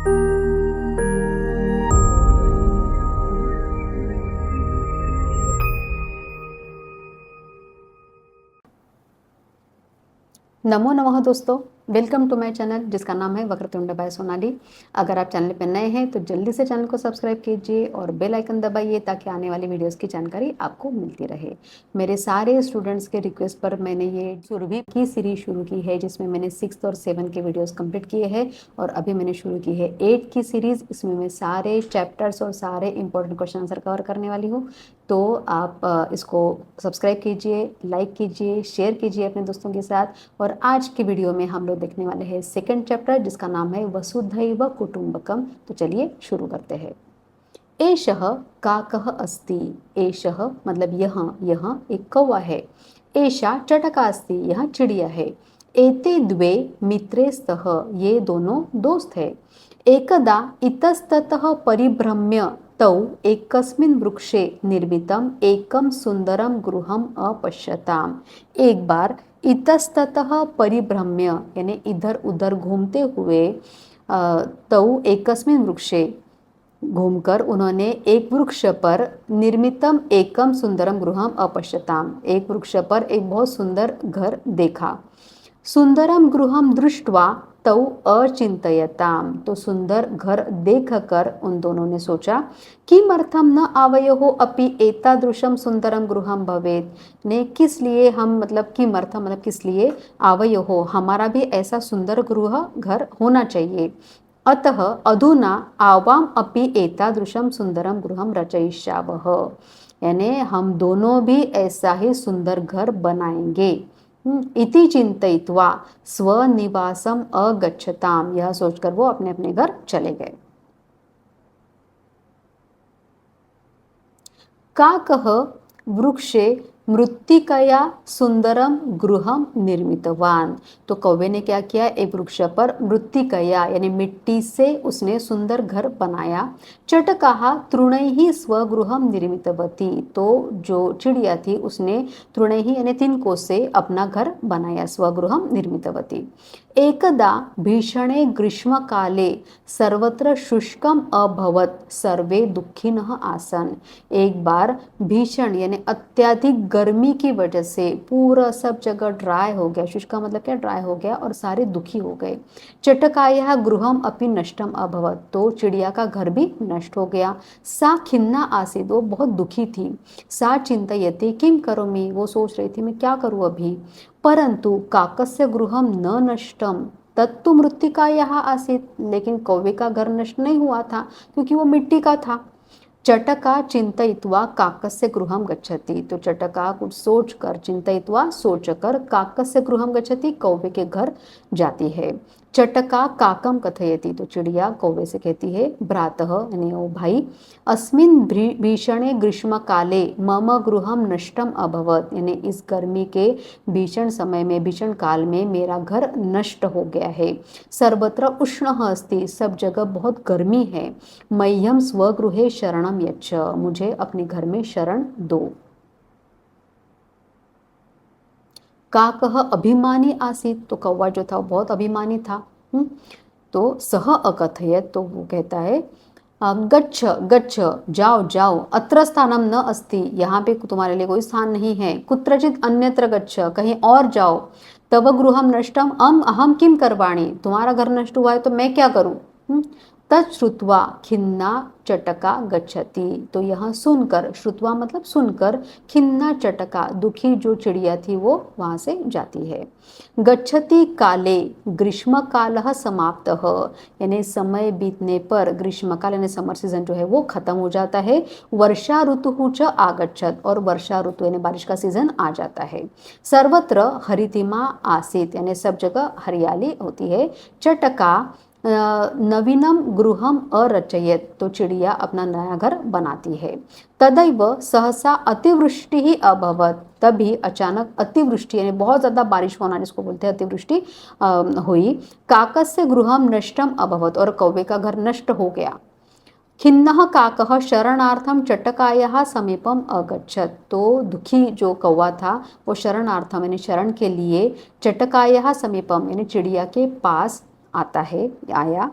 नमो नमः दोस्तों, welcome to my channel जिसका नाम है वक्रतुंड बाय सोनाली। अगर आप चैनल पर नए हैं तो जल्दी से चैनल को सब्सक्राइब कीजिए और बेल आइकन दबाइए ताकि आने वाली वीडियोस की जानकारी आपको मिलती रहे। मेरे सारे स्टूडेंट्स के रिक्वेस्ट पर मैंने ये सुरभि की सीरीज शुरू की है जिसमें मैंने 6 और 7 के वीडियोस कंप्लीट किए हैं और अभी मैंने शुरू की है 8 की सीरीज़। इसमें मैं सारे चैप्टर्स और सारे इंपॉर्टेंट क्वेश्चन आंसर कवर करने वाली हूँ। तो आप इसको सब्सक्राइब कीजिए, लाइक कीजिए, शेयर कीजिए अपने दोस्तों के साथ। और आज की वीडियो में हम लोग देखने वाले हैं सेकंड चैप्टर जिसका नाम है वसुधैव कुटुंबकम। तो चलिए शुरू करते हैं। एषः काकः अस्ति। एषः मतलब यह एक कौवा है। एषा चटका अस्ति, यह चिड़िया है। एते द्वे मित्रे स्तः, ये दोनों दोस्त है। एकदा इतस्ततः परिभ्रम्य तौ एकस्मिन् वृक्षे निर्मितम् एकं सुंदरम गृहम् अपश्यताम्। एक बार इतस्ततः परिभ्रम्य यानी इधर उधर घूमते हुए तौ एकस्मिन् वृक्षे घूमकर उन्होंने एक वृक्ष पर निर्मितम एकम सुंदरम गृहम अपश्यताम, एक वृक्ष पर एक बहुत सुंदर घर देखा। सुंदरम गृहम दृष्ट्वा तौ अचिंतयताम, तो सुंदर घर देखकर उन दोनों ने सोचा किमर्थम न आवयोः अपि एतादृशम सुंदरम गृहम भवेत्, ने किस लिए हम मतलब किमर्थम मतलब किस लिए आवयोः हमारा भी ऐसा सुंदर गृह घर होना चाहिए। अतः अधुना आवाम अपि एतादृशम सुंदरम गृहम रचयिष्यावः, यानी हम दोनों भी ऐसा ही सुंदर घर बनाएंगे। इति चिंतयित्वा स्वनिवासम अगच्छताम, यह सोचकर वो अपने अपने घर चले गए। काकः वृक्षे मृत्तिकया सुंदरम गृहम निर्मितवान, तो कौवे ने क्या किया, एक वृक्ष पर मृत्तिकया यानी मिट्टी से उसने सुंदर घर बनाया। चटकाहा तृणैः स्वगृहम निर्मितवती, तो जो चिड़िया थी उसने तृणैः यानी तिनकों से अपना घर बनाया, स्वगृहम निर्मितवती। एकदा भीषणे ग्रीष्मकाले सर्वत्र शुष्कम अभवत् सर्वे दुखिनः आसन्, एक बार भीषण यानी अत्यधिक गर्मी की वजह से पूरा सब जगह ड्राई हो गया। शुष्क मतलब क्या, ड्राई हो गया और सारे दुखी हो गए। चटकायाः गृहम अपि नष्टम अभवत्, तो चिड़िया का घर भी नष्ट हो गया। सा खिन्ना आसीत्, वो बहुत दुखी थी। सा चिंतयति किम करोमि, वो सोच रही थी मैं क्या करूँ अभी। परंतु काकस्य गृहम न नष्टम तत्तु मृत्तिकायाः आसीत्, लेकिन कौवे का घर नष्ट नहीं हुआ था क्योंकि वो मिट्टी का था। चटका चिंतयित्वा काकस्य गृहम गच्छति, तो चटका कुछ सोचकर, चिंतयित्वा सोचकर, काकस्य गृहम गच्छति कौवे के घर जाती है। चटका काकम कथयति, तो चिड़िया कौवे से कहती है भ्रातः यानी ओ भाई, अस्मिन् भीषणे ग्रीष्मकाले मम गृहम नष्टम अभवत्, यानी इस गर्मी के भीषण समय में, भीषण काल में मेरा घर नष्ट हो गया है। सर्वत्र उष्णः अस्ति, सब जगह बहुत गर्मी है। मह्यम स्वगृहे शरणम यच्छ, मुझे अपने घर में शरण दो। काकः अभिमानी आसीत्, तो कौवा जो था वो बहुत अभिमानी था। तो सह अकथयत, तो वो कहता है गच्छ गच्छ, जाओ जाओ, अत्र स्थानम न अस्ति, यहाँ पे तुम्हारे लिए कोई स्थान नहीं है। कुत्रचित अन्यत्र गच्छ, कहीं और जाओ। तव गृहम नष्टम अहम किम करवाणि, तुम्हारा घर नष्ट हुआ है तो मैं क्या करूँ। तच्छ्रुत्वा खिन्ना चटका गच्छति, तो यहाँ सुनकर, श्रुत्वा मतलब सुनकर, खिन्ना चटका दुखी जो चिड़िया थी वो वहाँ से जाती है। गच्छति काले ग्रीष्मकालः समाप्तः, यानी समय बीतने पर ग्रीष्मकाल यानी समर सीजन जो है वो खत्म हो जाता है। वर्षा ऋतु च आगच्छत, और वर्षा ऋतु यानी बारिश का सीजन आ जाता है। सर्वत्र हरितिमा आसीत्, यानी सब जगह हरियाली होती है। चटका नवीनम गृहम अरचयत, तो चिड़िया अपना नया घर बनाती है। तदैव सहसा अतिवृष्टि ही अभवत, तभी अचानक अतिवृष्टि यानी बहुत ज़्यादा बारिश होना जिसको बोलते हैं अतिवृष्टि हुई। काकस्य गृहम नष्टम अभवत, और कौवे का घर नष्ट हो गया। खिन्नः काकः शरणार्थम चटकायाः समीपम अगच्छत, तो दुखी जो कौवा था वो शरणार्थम यानी शरण के लिए चटकायाः समीपम यानी चिड़िया के पास आता है, आया।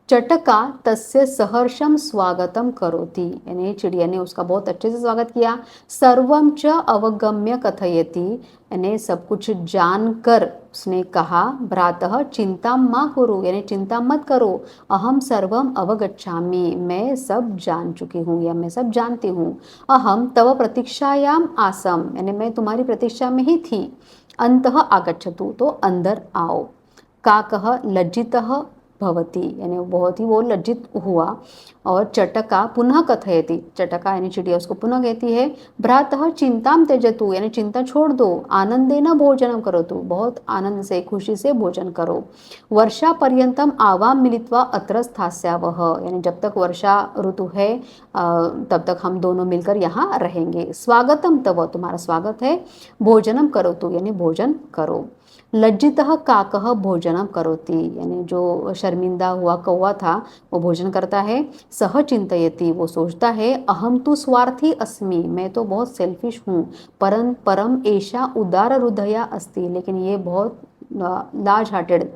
चटका तस्य सहर्षम स्वागतम करोति, यानी चिड़िया ने उसका बहुत अच्छे से स्वागत किया। सर्वम च अवगम्य कथयति, यानी सब कुछ जानकर उसने कहा। भ्रातः चिंता मा कुरु, यानी चिंता मत करो। अहम सर्वम अवगच्छामि, मैं सब जान चुकी हूँ या मैं सब जानती हूँ। अहम तव प्रतीक्षायाम आसम, यानी मैं तुम्हारी प्रतीक्षा में ही थी। अंतः आगच्छतु, तो अंदर आओ। काकः लज्जितः भवति, यानी बहुत ही वो लज्जित हुआ। और चटका पुनः कथयति, चटका यानी चिड़िया उसको पुनः कहती है। भ्रातः चिंताम त्यजतु, यानी चिंता छोड़ दो। आनंदेन भोजनम करोतु, बहुत आनंद से खुशी से भोजन करो। वर्षा पर्यंतम आवाम मिलित्वा अत्र स्थास्यावः, यानी जब तक वर्षा ऋतु है तब तक हम दोनों मिलकर यहाँ रहेंगे। स्वागतम तव, तुम्हारा स्वागत है। भोजनम करोतु, यानी भोजन करो। लज्जितः काकः भोजनम करोति, यानी जो शर्मिंदा हुआ कौवा था वो भोजन करता है। सह चिंतयति, वो सोचता है। अहम तो स्वार्थी अस्मि, मैं तो बहुत सेल्फिश हूँ। परम परम एषा उदार हृदया अस्ति, लेकिन ये बहुत लार्ज हार्टेड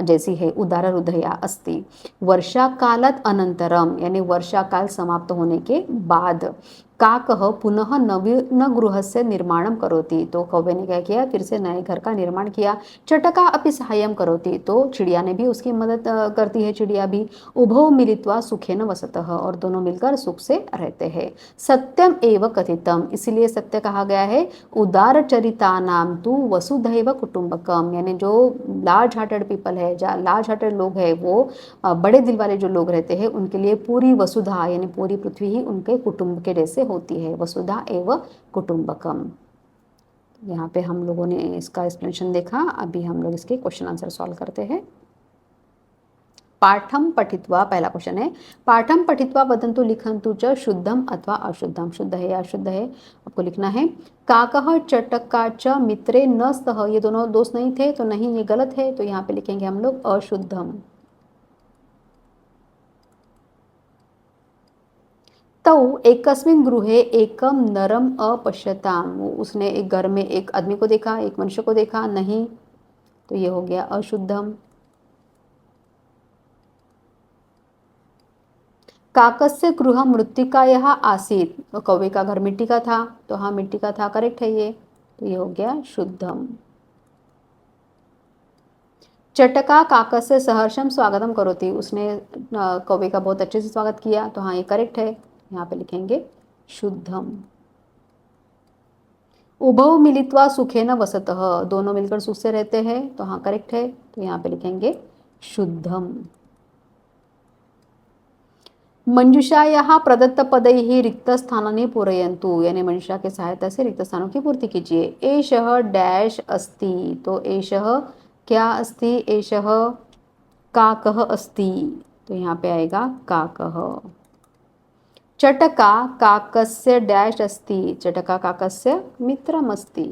जैसी है, उदार हृदया अस्ति। वर्षा कालत अनंतरम, यानी वर्षा काल समाप्त होने के बाद। काकः पुनः नवीन गृहस्य निर्माणम करोति, तो कौवे ने क्या किया, फिर से नए घर का निर्माण किया। चटका अपि सहायम करोति, तो चिड़िया ने भी उसकी मदद करती है, चिड़िया भी। उभौ मिलित्वा सुखेन वसतः, और दोनों मिलकर सुख से रहते हैं। सत्यम एव कथितम, इसलिए सत्य कहा गया है। उदार चरितानाम तु वसुधैव कुटुंबकम, यानी जो लार्ज हार्टेड पीपल है, जो लार्ज हार्टेड लोग हैं, वो बड़े दिल वाले जो लोग रहते हैं, उनके लिए पूरी वसुधा यानी पूरी पृथ्वी ही उनके कुटुंब के जैसे होती है। वसुधा एव कुटुंबकम। यहाँ पे हम लोगों ने इसका एक्सप्लेनेशन देखा। अभी हम लोग इसके क्वेश्चन आंसर सॉल्व करते हैं। पाठम पठित्वा, पहला क्वेश्चन है, पाठम पठित्वा वदन्तु लिखन्तु च शुद्धम अथवा अशुद्धम, शुद्ध है या अशुद्ध है आपको लिखना है। काकः चटका च मित्रे न स्तः, ये दोनों दोस्त नहीं थे, तो नहीं, ये गलत है, तो यहाँ पे लिखेंगे हम लोग अशुद्धम। तौ एकस्मिन् गृहे एकम नरम अपश्यताम, उसने एक घर में एक आदमी को देखा, एक मनुष्य को देखा, नहीं, तो ये हो गया अशुद्धम। काकस्य गृह मृत्तिकायाः आसीत्, तो कौवे का घर मिट्टी का था, तो हाँ मिट्टी का था, करेक्ट है ये, तो ये हो गया शुद्धम। चटका काकस्य सहर्षम स्वागतम करोति, उसने कौवे का बहुत अच्छे से स्वागत किया, तो हाँ ये करेक्ट है, यहाँ पे लिखेंगे शुद्धम। उभौ मिलित्वा सुखेन वसतः, दोनों मिलकर सुख से रहते हैं, तो हाँ करेक्ट है, तो यहाँ पे लिखेंगे शुद्धम। मंजुषायाः प्रदत्तपदैः रिक्तस्थानानि पूरयन्तु, यानी मंजुषा की सहायता से रिक्त स्थानों की पूर्ति कीजिए। एषः डैश अस्ति, तो एषः क्या अस्ति, एषः काकः अस्ति, तो यहाँ पे आएगा काकः। चटका काकस्य डैश अस्ति, चटका काकस्य मित्रमस्ति।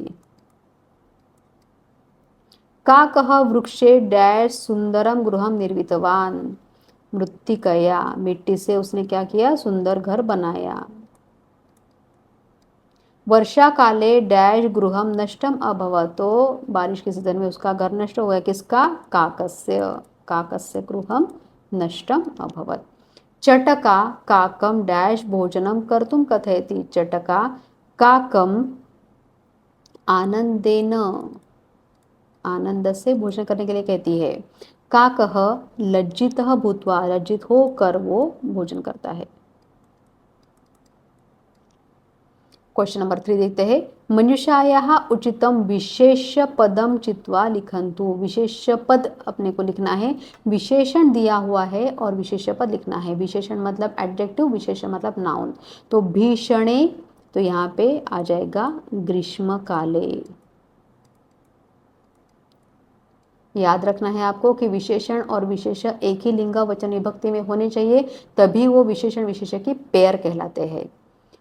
काकः वृक्षे डैश सुंदरम गृहम निर्मितवान, मृत्तिकया, मिट्टी से उसने क्या किया, सुंदर घर बनाया। वर्षा काले डैश गृहम नष्टम अभवत, तो बारिश के सीजन में उसका घर नष्ट हो गया, किसका, काकस्य, काकस्य गृहम नष्टम अभवत। चटका काकम डैश भोजनम कर्तुम कथयति, चटका काकम आनंदेन, आनंद से भोजन करने के लिए कहती है। काकः लज्जितः भूत्वा, लज्जित होकर वो भोजन करता है। क्वेश्चन नंबर 3 देखते हैं। मनुष्यायाः उचितम विशेष्य पदम चित्वा लिखन्तु, विशेष्य पद अपने को लिखना है, विशेषण दिया हुआ है और विशेष्य पद लिखना है। विशेषण मतलब एडजेक्टिव, विशेषण मतलब नाउन, तो भीषणे, तो यहाँ पे आ जाएगा ग्रीष्म काले। याद रखना है आपको कि विशेषण और विशेषण एक ही लिंग वचन विभक्ति में होने चाहिए, तभी वो विशेषण विशेषण की पेयर कहलाते हैं।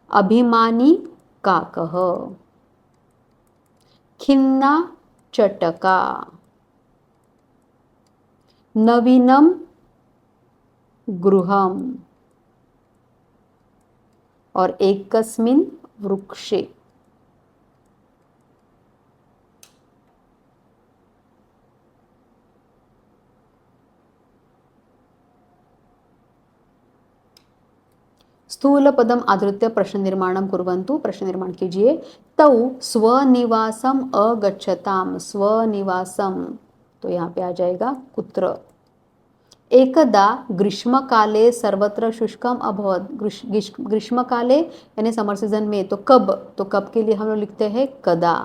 अभिमानी काकः, खिन्ना चटका, नवीनम गृहम, और एकस्मिन् वृक्षे। स्थूलपदम आधृत्य प्रश्न निर्माणम कुर्वन्तु, प्रश्न निर्माण कीजिए। तौ स्वनिवासम अगच्छताम, स्वनिवासम तो यहाँ पे आ जाएगा कुत्र। एकदा ग्रीष्मकाले सर्वत्र शुष्कम अभवत, ग्रीष्मकाले यानी समर सीजन में, तो कब, तो कब के लिए हम लोग लिखते हैं कदा।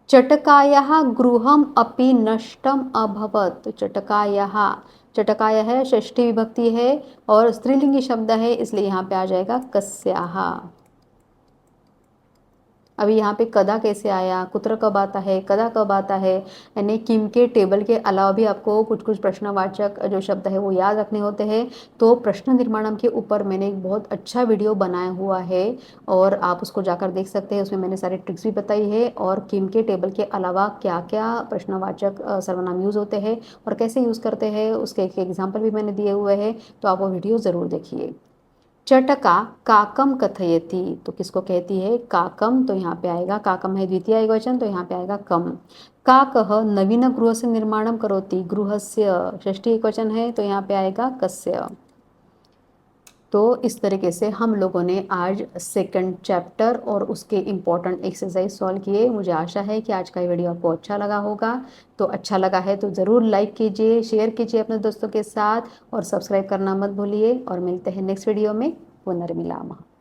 चटकायाः गृहम अपि नष्टम अभवत, तो चटकायाः, चटकाया षष्ठी विभक्ति है और स्त्रीलिंगी शब्द है, इसलिए यहाँ पे आ जाएगा कस्याः। अभी यहाँ पे कदा कैसे आया, कुत्र कब आता है, कदा कब आता है, यानी किम के टेबल के अलावा भी आपको कुछ कुछ प्रश्नवाचक जो शब्द है वो याद रखने होते हैं। तो प्रश्न निर्माणम के ऊपर मैंने एक बहुत अच्छा वीडियो बनाया हुआ है और आप उसको जाकर देख सकते हैं। उसमें मैंने सारी ट्रिक्स भी बताई है और किम के टेबल के अलावा क्या क्या प्रश्नवाचक सर्वनाम यूज़ होते हैं और कैसे यूज़ करते हैं उसके एक एग्जाम्पल भी मैंने दिए हुए हैं, तो आप वो वीडियो ज़रूर देखिए। चटका काकम कथयति, तो किसको कहती है, काकम, तो यहाँ पे आएगा, काकम है द्वितीय एकवचन, तो यहाँ पे आएगा कम। काकः नवीन गृहस्य निर्माणम करोति, गृहस्य षष्ठी एकवचन है, तो यहाँ पे आएगा कस्य। तो इस तरीके से हम लोगों ने आज सेकंड चैप्टर और उसके इम्पॉर्टेंट एक्सरसाइज सॉल्व किए। मुझे आशा है कि आज का ये वीडियो आपको अच्छा लगा होगा। तो अच्छा लगा है तो ज़रूर लाइक कीजिए, शेयर कीजिए अपने दोस्तों के साथ और सब्सक्राइब करना मत भूलिए। और मिलते हैं नेक्स्ट वीडियो में। पुनर्मिलामः।